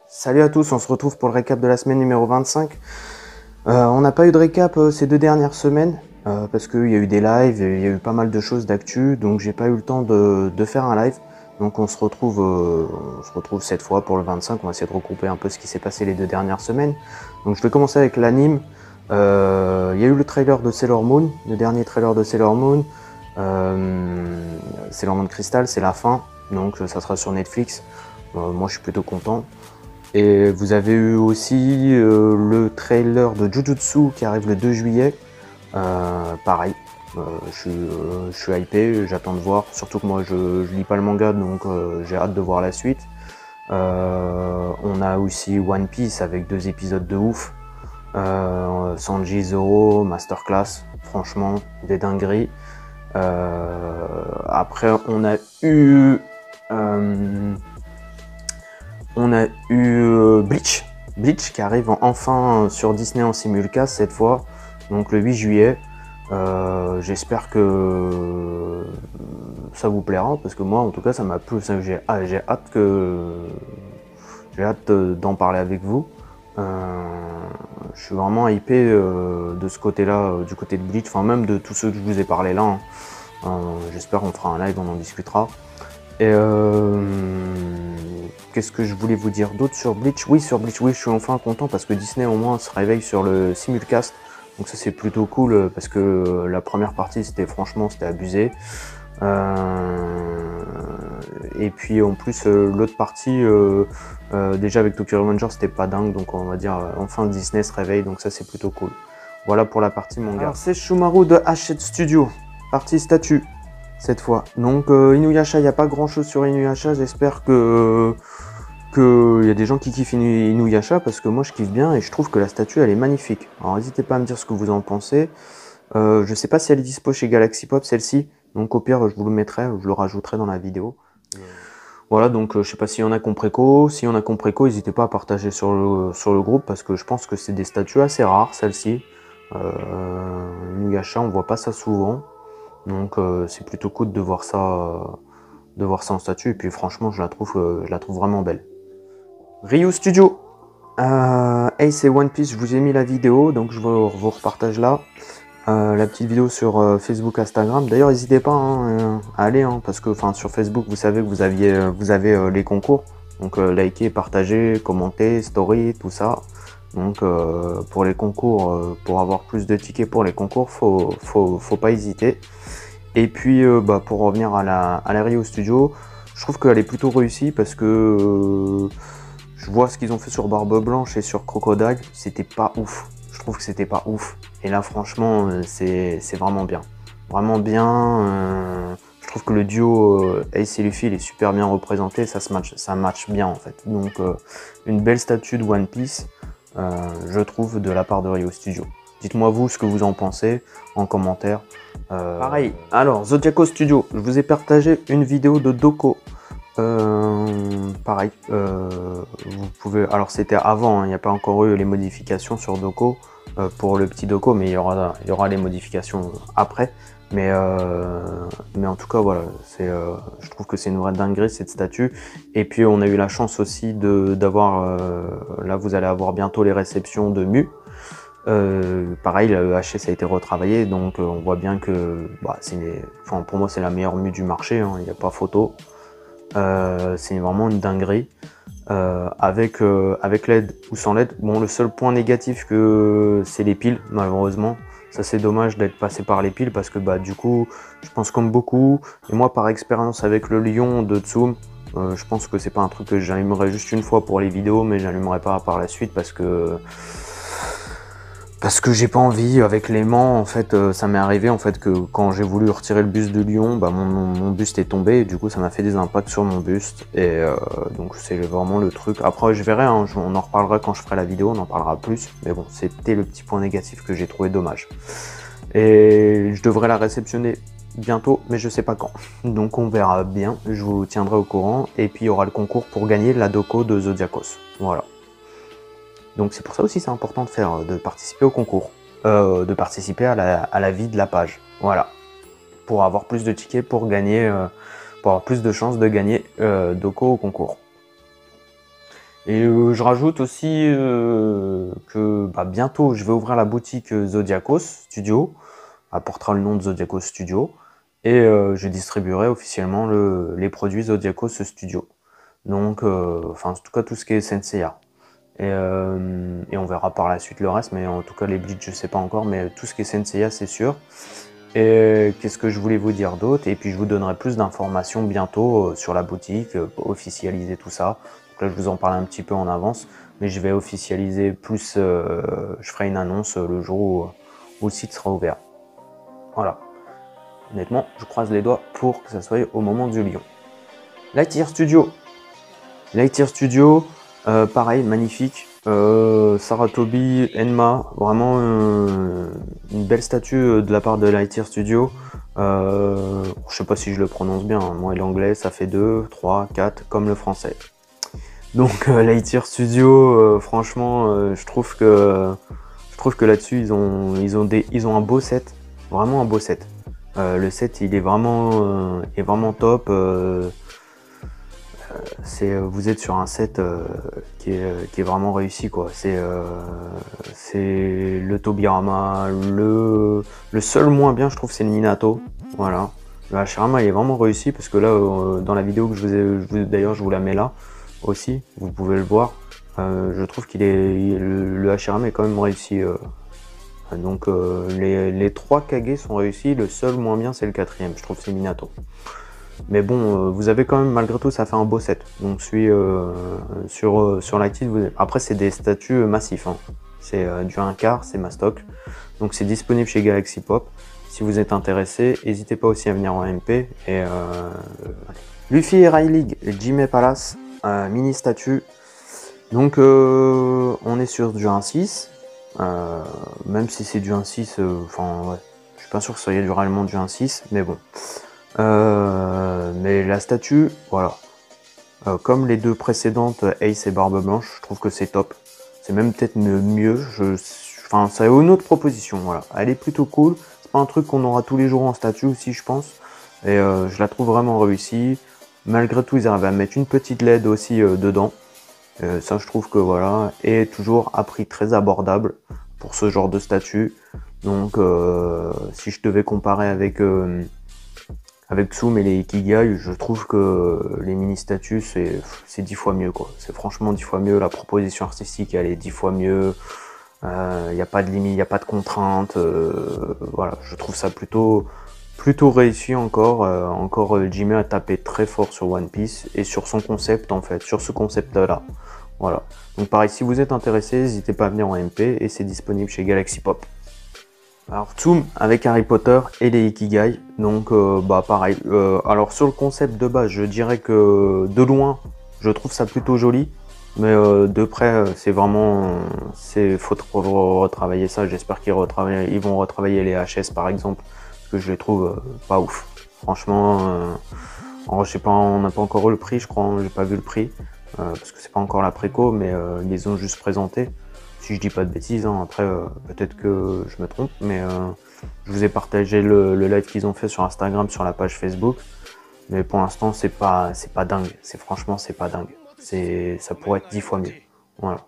Salut à tous, on se retrouve pour le récap de la semaine numéro 25. On n'a pas eu de récap ces 2 dernières semaines parce qu'il y a eu des lives, et il y a eu pas mal de choses d'actu, donc j'ai pas eu le temps de faire un live. Donc on se retrouve cette fois pour le 25, on va essayer de regrouper un peu ce qui s'est passé les 2 dernières semaines. Donc je vais commencer avec l'anime. Il y a eu le trailer de Sailor Moon, le dernier trailer de Sailor Moon. Sailor Moon Crystal, c'est la fin, donc ça sera sur Netflix. Moi je suis plutôt content. Et vous avez eu aussi le trailer de Jujutsu qui arrive le 2 juillet. Pareil, je suis hypé, j'attends de voir. Surtout que moi je lis pas le manga, donc j'ai hâte de voir la suite. On a aussi One Piece avec 2 épisodes de ouf. Sanji Zoro, Masterclass, franchement, des dingueries. Après, on a eu Bleach. Bleach qui arrive enfin sur Disney en simulcast cette fois, donc le 8 juillet. J'espère que ça vous plaira, parce que moi en tout cas ça m'a plu. J'ai hâte d'en parler avec vous. Je suis vraiment hypé de ce côté-là, du côté de Bleach, enfin même de tous ceux que je vous ai parlé là. J'espère qu'on fera un live, on en discutera. Et qu'est-ce que je voulais vous dire d'autre sur Bleach? Oui, sur Bleach, oui, je suis enfin content parce que Disney au moins se réveille sur le simulcast. Donc ça c'est plutôt cool parce que la première partie c'était abusé. Et puis en plus l'autre partie déjà avec Tokyo Revenger c'était pas dingue, donc on va dire enfin Disney se réveille, donc ça c'est plutôt cool. Voilà pour la partie manga. Alors c'est Shumaru de Hachette Studio, partie statue cette fois. Donc Inuyasha, il n'y a pas grand chose sur Inuyasha, j'espère que y a des gens qui kiffent Inuyasha, parce que moi je kiffe bien et je trouve que la statue elle est magnifique. Alors n'hésitez pas à me dire ce que vous en pensez. Je sais pas si elle est dispo chez Galaxy Pop celle-ci, donc au pire je vous le mettrai, je le rajouterai dans la vidéo. Voilà, donc je sais pas s'il y en a qui ont préco, n'hésitez pas à partager sur le groupe, parce que je pense que c'est des statues assez rares celle-ci. Inuyasha, on voit pas ça souvent, donc c'est plutôt cool de voir ça en statue, et puis franchement je la trouve vraiment belle. Ryu Studio, Ace et One Piece, je vous ai mis la vidéo, donc je vous repartage là. La petite vidéo sur Facebook, Instagram. D'ailleurs, n'hésitez pas à aller, parce que sur Facebook, vous savez que vous avez les concours. Donc likez, partagez, commentez, story, tout ça. Donc pour les concours, pour avoir plus de tickets pour les concours, faut pas hésiter. Et puis pour revenir à la Rio Studio, je trouve qu'elle est plutôt réussie, parce que je vois ce qu'ils ont fait sur Barbe Blanche et sur Crocodile, c'était pas ouf. Je trouve que c'était pas ouf. Et là, franchement, c'est vraiment bien. Vraiment bien. Je trouve que le duo Ace et Luffy, il est super bien représenté. Ça match bien, en fait. Donc, une belle statue de One Piece, je trouve, de la part de Rio Studio. Dites-moi vous ce que vous en pensez en commentaire. Pareil, alors, Zodiaco Studio, je vous ai partagé une vidéo de Doko. Pareil, vous pouvez. Alors c'était avant, il n'y a pas encore eu les modifications sur Doko pour le petit Doko, mais il y aura les modifications après. Mais en tout cas voilà, je trouve que c'est une vraie dinguerie cette statue. Et puis on a eu la chance aussi d'avoir, là vous allez avoir bientôt les réceptions de Mu. Pareil, le HS a été retravaillé, donc on voit bien que pour moi c'est la meilleure Mu du marché, il n'y a pas photo. C'est vraiment une dinguerie, avec LED ou sans LED. Bon, le seul point négatif c'est les piles, malheureusement. Ça c'est dommage d'être passé par les piles, parce que du coup je pense comme beaucoup, et moi par expérience avec le Lion de Tsum, je pense que c'est pas un truc que j'allumerai juste une fois pour les vidéos, mais j'allumerai pas par la suite, parce que j'ai pas envie. Avec l'aimant, en fait, ça m'est arrivé en fait que quand j'ai voulu retirer le buste de Lyon, mon buste est tombé, et du coup ça m'a fait des impacts sur mon buste, et donc c'est vraiment le truc. Après je verrai, on en reparlera quand je ferai la vidéo, on en parlera plus, mais bon, c'était le petit point négatif que j'ai trouvé dommage. Et je devrais la réceptionner bientôt, mais je sais pas quand, donc on verra bien, je vous tiendrai au courant. Et puis il y aura le concours pour gagner la Doko de Zodiacos, voilà. Donc c'est pour ça aussi c'est important de participer au concours, de participer à la vie de la page, voilà, pour avoir plus de tickets, pour gagner, pour avoir plus de chances de gagner Doko au concours. Et je rajoute aussi que bientôt, je vais ouvrir la boutique Zodiacos Studio. Elle portera le nom de Zodiacos Studio. Et je distribuerai officiellement les produits Zodiacos Studio. Donc, en tout cas, tout ce qui est Senseiya. Et on verra par la suite le reste, mais en tout cas, les Bleach, je sais pas encore, mais tout ce qui est Senseiya, c'est sûr. Et qu'est-ce que je voulais vous dire d'autre? Et puis, je vous donnerai plus d'informations bientôt sur la boutique, officialiser tout ça. Donc là, je vous en parle un petit peu en avance, mais je vais officialiser plus, je ferai une annonce le jour où le site sera ouvert. Voilà. Honnêtement, je croise les doigts pour que ça soit au moment du lion. Lightyear Studio. Lightyear Studio, pareil, magnifique. Saratobi, Enma, vraiment une belle statue de la part de Lightyear Studio. Je sais pas si je le prononce bien, hein. Moi et l'anglais, ça fait 2, 3, 4, comme le français. Donc Lightyear Studio, franchement, je trouve que là-dessus, ils ont un beau set, vraiment un beau set. Le set, il est vraiment top. Vous êtes sur un set qui est vraiment réussi, quoi. C'est le Tobirama, le seul moins bien, je trouve, c'est le Minato. Voilà. Le Hashirama, il est vraiment réussi parce que là, dans la vidéo que d'ailleurs, je vous la mets là aussi, vous pouvez le voir. Je trouve le Hashirama est quand même réussi. Donc les 3 Kage sont réussis, le seul moins bien c'est le 4e, je trouve, c'est Minato. Mais bon, vous avez quand même, malgré tout, ça fait un beau set. Donc sur Lightyear, après c'est des statues massifs, hein. C'est du 1/4, c'est Mastoc. Donc c'est disponible chez Galaxy Pop. Si vous êtes intéressé, n'hésitez pas aussi à venir en MP. Luffy et Ray League, Jimmy Palace, mini statue. Donc on est sur du 1/6. Même si c'est du 1/6, ouais, je suis pas sûr que ce soit réellement du 1/6, mais bon. Mais la statue, voilà. Comme les 2 précédentes, Ace et Barbe Blanche, je trouve que c'est top. C'est même peut-être mieux. C'est une autre proposition, voilà. Elle est plutôt cool. C'est pas un truc qu'on aura tous les jours en statue aussi, je pense. Et je la trouve vraiment réussie. Malgré tout, ils arrivent à mettre une petite LED aussi dedans. Ça, je trouve que voilà. Et toujours à prix très abordable pour ce genre de statue. Donc, si je devais comparer avec Tsum et les Ikigai, je trouve que les mini-statues, c'est 10 fois mieux, quoi. C'est franchement 10 fois mieux. La proposition artistique, elle est 10 fois mieux. Il n'y a pas de limite, il n'y a pas de contraintes. Voilà, je trouve ça plutôt réussi encore. Encore Jimmy a tapé très fort sur One Piece et sur son concept, en fait, sur ce concept-là. Voilà. Donc pareil, si vous êtes intéressé, n'hésitez pas à venir en MP et c'est disponible chez Galaxy Pop. Alors Tsum avec Harry Potter et les Ikigai, donc pareil. Alors sur le concept de base, je dirais que de loin, je trouve ça plutôt joli, mais de près, c'est vraiment, faut retravailler ça. J'espère qu'ils vont retravailler les HS par exemple, parce que je les trouve pas ouf. Franchement, je sais pas, on n'a pas encore eu le prix, je crois, hein, j'ai pas vu le prix, parce que c'est pas encore la préco, mais ils les ont juste présentés. Si je dis pas de bêtises, hein, après peut-être que je me trompe, mais je vous ai partagé le live qu'ils ont fait sur Instagram, sur la page Facebook, mais pour l'instant c'est pas dingue, franchement c'est pas dingue, ça pourrait être 10 fois mieux. Voilà.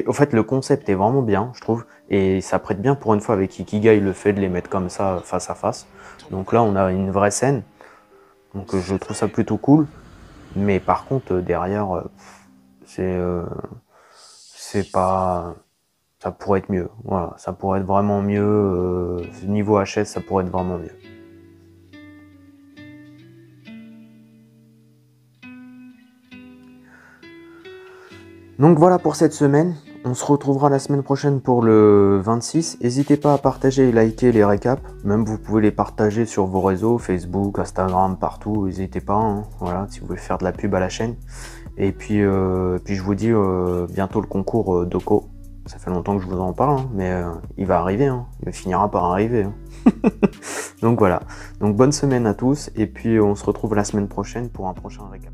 Au fait le concept est vraiment bien, je trouve, et ça prête bien pour une fois avec Ikigai le fait de les mettre comme ça face à face. Donc là on a une vraie scène, donc je trouve ça plutôt cool, mais par contre derrière c'est pas. Ça pourrait être mieux, voilà, ça pourrait être vraiment mieux, niveau HS, ça pourrait être vraiment mieux. Donc voilà pour cette semaine, on se retrouvera la semaine prochaine pour le 26. N'hésitez pas à partager et liker les récaps, même vous pouvez les partager sur vos réseaux, Facebook, Instagram, partout, n'hésitez pas, hein, voilà, si vous voulez faire de la pub à la chaîne. Et puis je vous dis bientôt le concours Doko. Ça fait longtemps que je vous en parle, hein, mais il va arriver, hein, il finira par arriver. Hein. Donc voilà, donc bonne semaine à tous, et puis on se retrouve la semaine prochaine pour un prochain récap.